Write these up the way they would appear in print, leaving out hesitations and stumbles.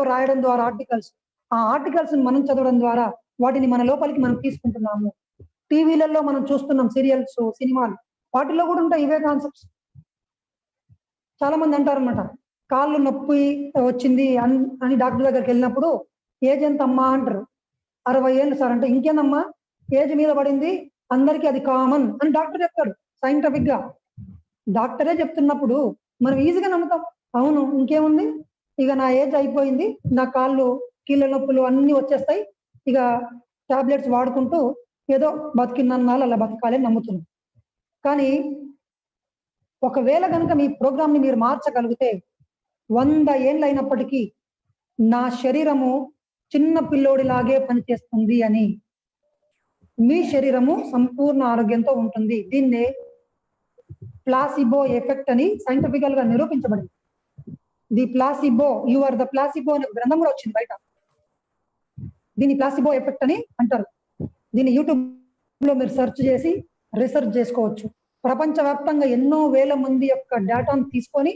రాయడం ద్వారా ఆర్టికల్స్, ఆ ఆర్టికల్స్ మనం చదవడం ద్వారా వాటిని మన లోపలికి మనం తీసుకుంటున్నాము. టీవీలలో మనం చూస్తున్నాం సీరియల్స్, సినిమాలు, వాటిలో కూడా ఉంటాయి ఇవే కాన్సెప్ట్స్. చాలా మంది అంటారనమాట, కాళ్ళు నొప్పి వచ్చింది అని డాక్టర్ దగ్గరికి వెళ్ళినప్పుడు ఏజ్ ఎంత అమ్మా అంటారు. 60 ఏళ్ళు సార్ అంటే, ఇంకేందమ్మా ఏజ్ మీద పడింది, అందరికీ అది కామన్ అని డాక్టర్ చెప్తాడు సైంటిఫిక్ గా. డాక్టరే చెప్తున్నప్పుడు మనం ఈజీగా నమ్ముతాం. అవును ఇంకేముంది, ఇక నా ఏజ్ అయిపోయింది, నా కాళ్ళు కీళ్ళ నొప్పులు అన్ని వచ్చేస్తాయి, ఇక టాబ్లెట్స్ వాడుకుంటూ ఏదో బతికినన్నాళ్ళు అలా బతకాలని నమ్ముతున్నాం. కానీ ఒకవేళ కనుక మీ ప్రోగ్రామ్ ని మీరు మార్చగలిగితే 100 ఏళ్ళు అయినప్పటికీ నా శరీరము చిన్న పిల్లోడిలాగే పనిచేస్తుంది అని, మీ శరీరము సంపూర్ణ ఆరోగ్యంతో ఉంటుంది. దీన్నే ప్లాసిబో ఎఫెక్ట్ అని సైంటిఫికల్ గా నిరూపించబడింది. The placebo, you are the placebo అనే గ్రంథం కూడా వచ్చింది బయట. దీన్ని ప్లాసిబో ఎఫెక్ట్ అని అంటారు. దీన్ని యూట్యూబ్ లో మీరు సెర్చ్ చేసి రీసెర్చ్ చేసుకోవచ్చు. ప్రపంచవ్యాప్తంగా ఎన్నో వేల మంది యొక్క డేటాను తీసుకొని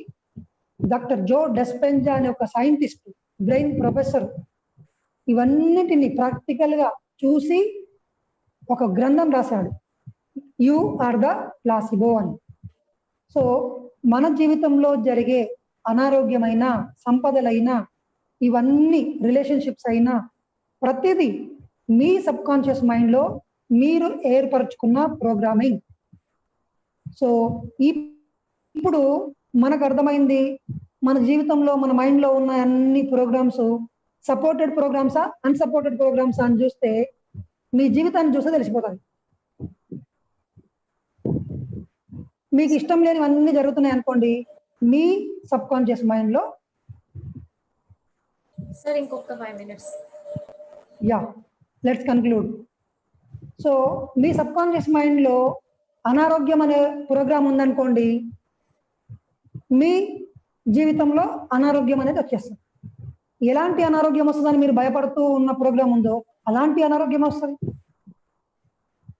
డాక్టర్ జో డెస్పెంజా అనే ఒక సైంటిస్ట్, బ్రెయిన్ ప్రొఫెసర్, ఇవన్నిటిని ప్రాక్టికల్ గా చూసి ఒక గ్రంథం రాశాడు, యు ఆర్ ద ప్లాసిబో అని. సో మన జీవితంలో జరిగే అనారోగ్యమైన, సంపదలైన, ఇవన్నీ రిలేషన్షిప్స్ అయినా ప్రతిదీ మీ సబ్ కాన్షియస్ మైండ్ లో మీరు ఏర్పరచుకున్న ప్రోగ్రామింగ్. సో ఇప్పుడు మనకు అర్థమైంది, మన జీవితంలో మన మైండ్ లో ఉన్న అన్ని ప్రోగ్రామ్స్ సపోర్టెడ్ ప్రోగ్రామ్సా, అన్సపోర్టెడ్ ప్రోగ్రామ్సా అని చూస్తే మీ జీవితాన్ని చూస్తే తెలిసిపోతుంది. మీకు ఇష్టం లేనివన్నీ జరుగుతున్నాయి అనుకోండి, మీ సబ్ కాన్షియస్ మైండ్ లో. సార్ ఇంకొక 5 minutes. Yeah, let's conclude. So me sub conscious mind లో అనారోగ్యం అనే ప్రోగ్రామ్ ఉందనుకోండి, మీ జీవితంలో అనారోగ్యం అనేది వచ్చేస్తుంది. ఎలాంటి అనారోగ్యం వస్తుందని మీరు భయపడుతూ ఉన్న ప్రోగ్రామ్ ఉందో అలాంటి అనారోగ్యం వస్తుంది.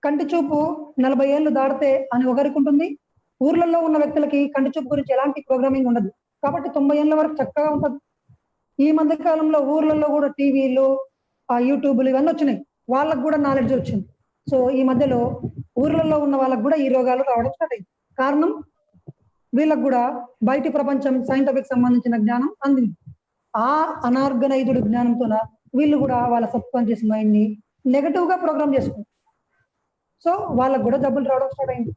కంటి చూపు 40 ఏళ్ళు దాటితే అని ఒకరికి ఉంటుంది, ఊర్లలో ఉన్న వ్యక్తులకి కంటి చూపు గురించి ఎలాంటి ప్రోగ్రామింగ్ ఉండదు, కాబట్టి 90 ఏళ్ళ వరకు చక్కగా ఉంటుంది. ఈ మధ్య కాలంలో ఊర్లలో కూడా టీవీలు, యూట్యూబ్లు ఇవన్నీ వచ్చినాయి, వాళ్ళకు కూడా నాలెడ్జ్ వచ్చింది. సో ఈ మధ్యలో ఊర్లలో ఉన్న వాళ్ళకు కూడా ఈ రోగాలు రావడం స్టార్ట్ అయింది. కారణం, వీళ్ళకు కూడా బయటి ప్రపంచం సైంటిఫిక్ సంబంధించిన జ్ఞానం అందింది. ఆ అనార్గనైజ్డ్ జ్ఞానంతో వీళ్ళు కూడా వాళ్ళ సబ్ కాన్షియస్ మైండ్ ని నెగటివ్ గా ప్రోగ్రామ్ చేసుకుంటారు. సో వాళ్ళకు కూడా జబ్బులు రావడం స్టార్ట్ అయింది.